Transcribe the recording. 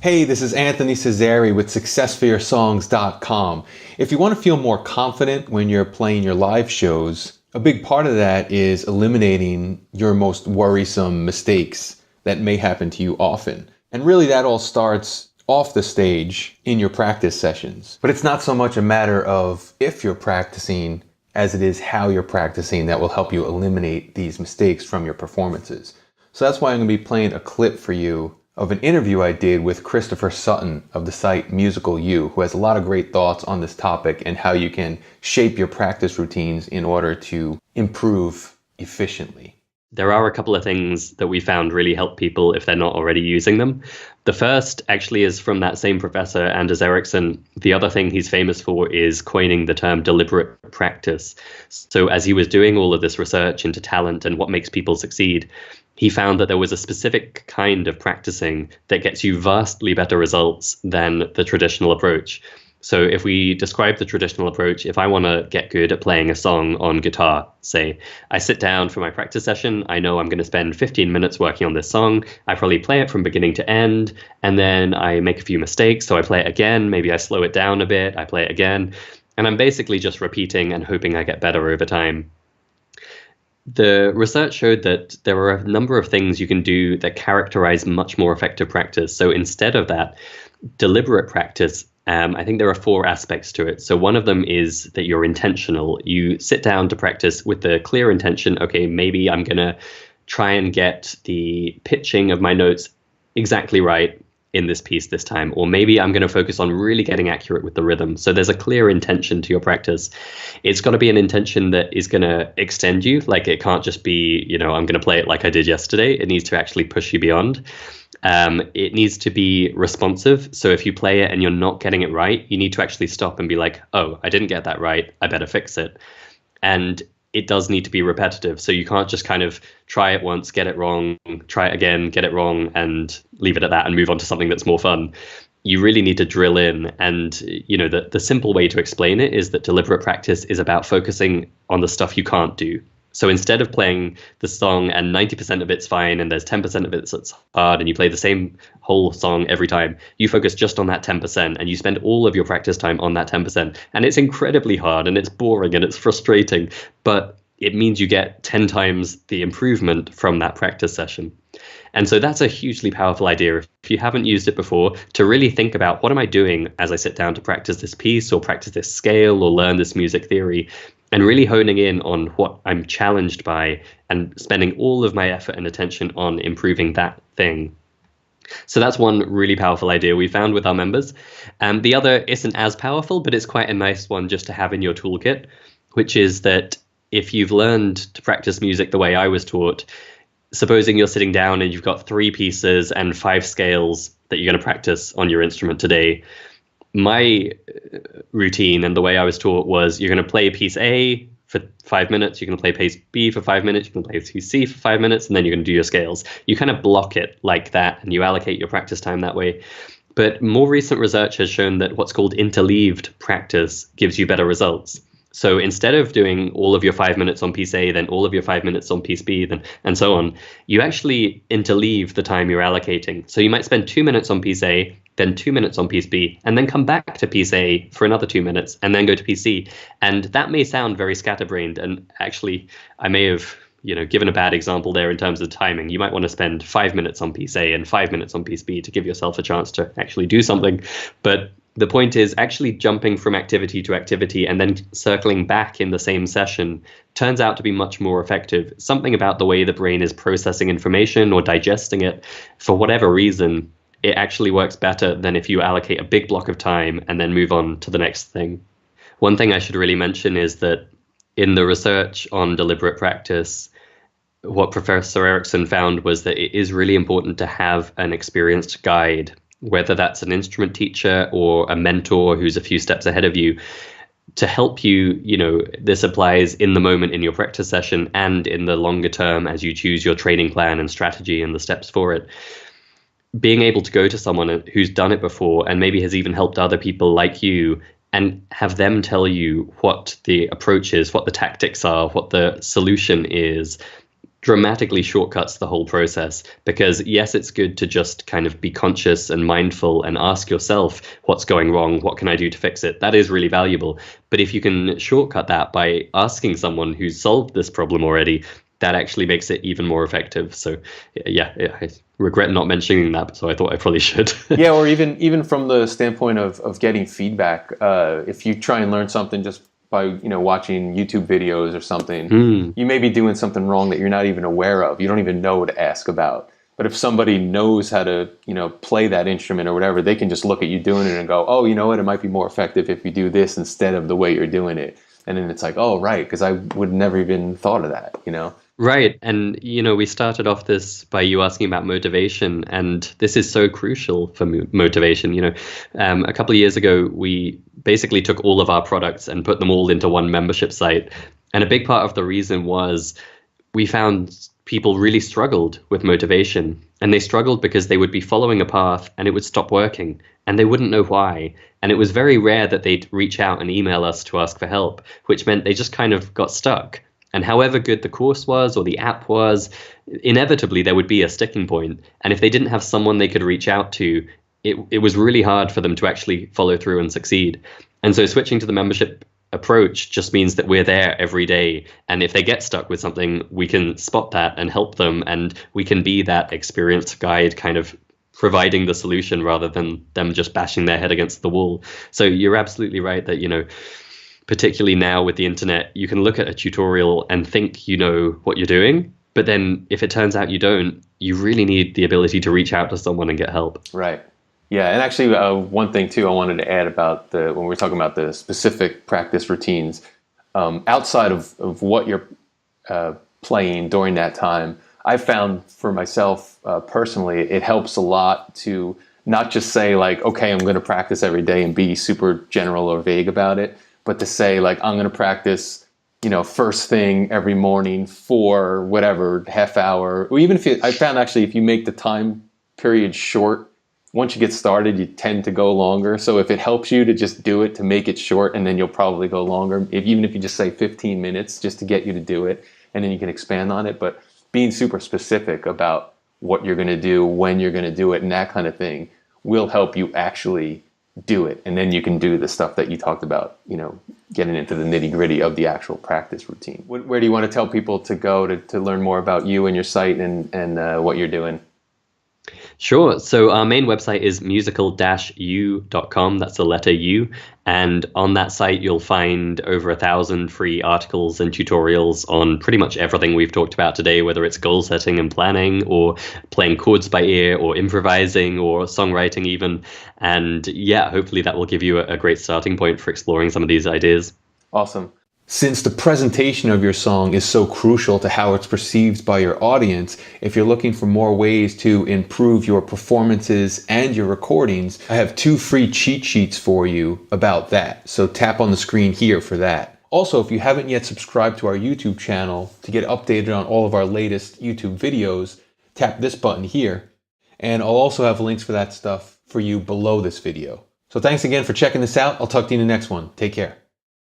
Hey, this is Anthony Cesari with SuccessForYourSongs.com. If you want to feel more confident when you're playing your live shows, a big part of that is eliminating your most worrisome mistakes that may happen to you often. And really that all starts off the stage in your practice sessions. But it's not so much a matter of if you're practicing as it is how you're practicing that will help you eliminate these mistakes from your performances. So that's why I'm going to be playing a clip for you of an interview I did with Christoper Sutton of the site Musical You, who has a lot of great thoughts on this topic and how you can shape your practice routines in order to improve efficiently. There are a couple of things that we found really help people if they're not already using them. The first actually is from that same professor, Anders Ericsson. The other thing he's famous for is coining the term deliberate practice. So as he was doing all of this research into talent and what makes people succeed, he found that there was a specific kind of practicing that gets you vastly better results than the traditional approach. So if we describe the traditional approach, if I want to get good at playing a song on guitar, say, I sit down for my practice session, I know I'm going to spend 15 minutes working on this song, I probably play it from beginning to end, and then I make a few mistakes, so I play it again, maybe I slow it down a bit, I play it again, and I'm basically just repeating and hoping I get better over time. The research showed that there are a number of things you can do that characterize much more effective practice. So instead of that, deliberate practice, I think there are 4 aspects to it. So one of them is that you're intentional. You sit down to practice with the clear intention, okay, maybe I'm going to try and get the pitching of my notes exactly right in this piece this time, or maybe I'm going to focus on really getting accurate with the rhythm. So there's a clear intention to your practice. It's got to be an intention that is going to extend you. Like it can't just be, I'm going to play it like I did yesterday. It needs to actually push you beyond. It needs to be responsive. So if you play it and you're not getting it right, you need to actually stop and be like, oh, I didn't get that right. I better fix it. And it does need to be repetitive. So you can't just kind of try it once, get it wrong, try it again, get it wrong, and leave it at that and move on to something that's more fun. You really need to drill in. And, the simple way to explain it is that deliberate practice is about focusing on the stuff you can't do. So instead of playing the song and 90% of it's fine and there's 10% of it that's hard and you play the same whole song every time, you focus just on that 10% and you spend all of your practice time on that 10%. And it's incredibly hard and it's boring and it's frustrating, but it means you get 10 times the improvement from that practice session. And so that's a hugely powerful idea. If you haven't used it before, to really think about what am I doing as I sit down to practice this piece or practice this scale or learn this music theory, and really honing in on what I'm challenged by and spending all of my effort and attention on improving that thing. So that's one really powerful idea we found with our members. The other isn't as powerful, but it's quite a nice one just to have in your toolkit, which is that if you've learned to practice music the way I was taught, supposing you're sitting down and you've got 3 pieces and 5 scales that you're going to practice on your instrument today, my routine and the way I was taught was you're going to play piece A for 5 minutes, you're going to play piece B for 5 minutes, you're going to play piece C for 5 minutes, and then you're going to do your scales. You kind of block it like that and you allocate your practice time that way. But more recent research has shown that what's called interleaved practice gives you better results. So instead of doing all of your 5 minutes on piece A, then all of your 5 minutes on piece B, then and so on, you actually interleave the time you're allocating. So you might spend 2 minutes on piece A, then 2 minutes on piece B, and then come back to piece A for another 2 minutes, and then go to piece C. And that may sound very scatterbrained, and actually I may have given a bad example there in terms of timing. You might want to spend 5 minutes on piece A and 5 minutes on piece B to give yourself a chance to actually do something. But the point is actually jumping from activity to activity and then circling back in the same session turns out to be much more effective. Something about the way the brain is processing information or digesting it, for whatever reason, it actually works better than if you allocate a big block of time and then move on to the next thing. One thing I should really mention is that in the research on deliberate practice, what Professor Ericsson found was that it is really important to have an experienced guide, whether that's an instrument teacher or a mentor who's a few steps ahead of you, to help you. This applies in the moment in your practice session and in the longer term as you choose your training plan and strategy and the steps for it. Being able to go to someone who's done it before and maybe has even helped other people like you and have them tell you what the approach is, what the tactics are, what the solution is, dramatically shortcuts the whole process. Because yes, it's good to just kind of be conscious and mindful and ask yourself, what's going wrong? What can I do to fix it? That is really valuable. But if you can shortcut that by asking someone who's solved this problem already, that actually makes it even more effective. So yeah, I regret not mentioning that, so I thought I probably should. Yeah, or even from the standpoint of getting feedback, if you try and learn something just by watching YouTube videos or something, you may be doing something wrong that you're not even aware of. You don't even know what to ask about. But if somebody knows how to play that instrument or whatever, they can just look at you doing it and go, oh, you know what, it might be more effective if you do this instead of the way you're doing it. And then it's like, oh, right, because I would never even thought of that, Right. And, we started off this by you asking about motivation, and this is so crucial for motivation. A couple of years ago, we basically took all of our products and put them all into one membership site. And a big part of the reason was we found people really struggled with motivation, and they struggled because they would be following a path and it would stop working and they wouldn't know why. And it was very rare that they'd reach out and email us to ask for help, which meant they just kind of got stuck. And however good the course was or the app was, inevitably there would be a sticking point. And if they didn't have someone they could reach out to, it was really hard for them to actually follow through and succeed. And so switching to the membership approach just means that we're there every day. And if they get stuck with something, we can spot that and help them. And we can be that experienced guide kind of providing the solution rather than them just bashing their head against the wall. So you're absolutely right that, particularly now with the internet, you can look at a tutorial and think you know what you're doing. But then if it turns out you don't, you really need the ability to reach out to someone and get help. Right. Yeah. And actually, one thing, too, I wanted to add about when we're talking about the specific practice routines, outside of what you're playing during that time, I found for myself personally, it helps a lot to not just say like, okay, I'm going to practice every day and be super general or vague about it, but to say like, I'm going to practice, first thing every morning for whatever, half hour, or even I found actually if you make the time period short, once you get started, you tend to go longer. So if it helps you to just do it, to make it short, and then you'll probably go longer, even if you just say 15 minutes just to get you to do it, and then you can expand on it. But being super specific about what you're going to do, when you're going to do it, and that kind of thing will help you actually do it. And then you can do the stuff that you talked about, getting into the nitty gritty of the actual practice routine. Where do you want to tell people to go to learn more about you and your site and what you're doing? Sure. So our main website is musical-u.com. That's the letter U. And on that site, you'll find over 1,000 free articles and tutorials on pretty much everything we've talked about today, whether it's goal setting and planning or playing chords by ear or improvising or songwriting even. And yeah, hopefully that will give you a great starting point for exploring some of these ideas. Awesome. Since the presentation of your song is so crucial to how it's perceived by your audience, if you're looking for more ways to improve your performances and your recordings, I have 2 free cheat sheets for you about that. So tap on the screen here for that. Also, if you haven't yet subscribed to our YouTube channel to get updated on all of our latest YouTube videos, tap this button here. And I'll also have links for that stuff for you below this video. So thanks again for checking this out. I'll talk to you in the next one. Take care.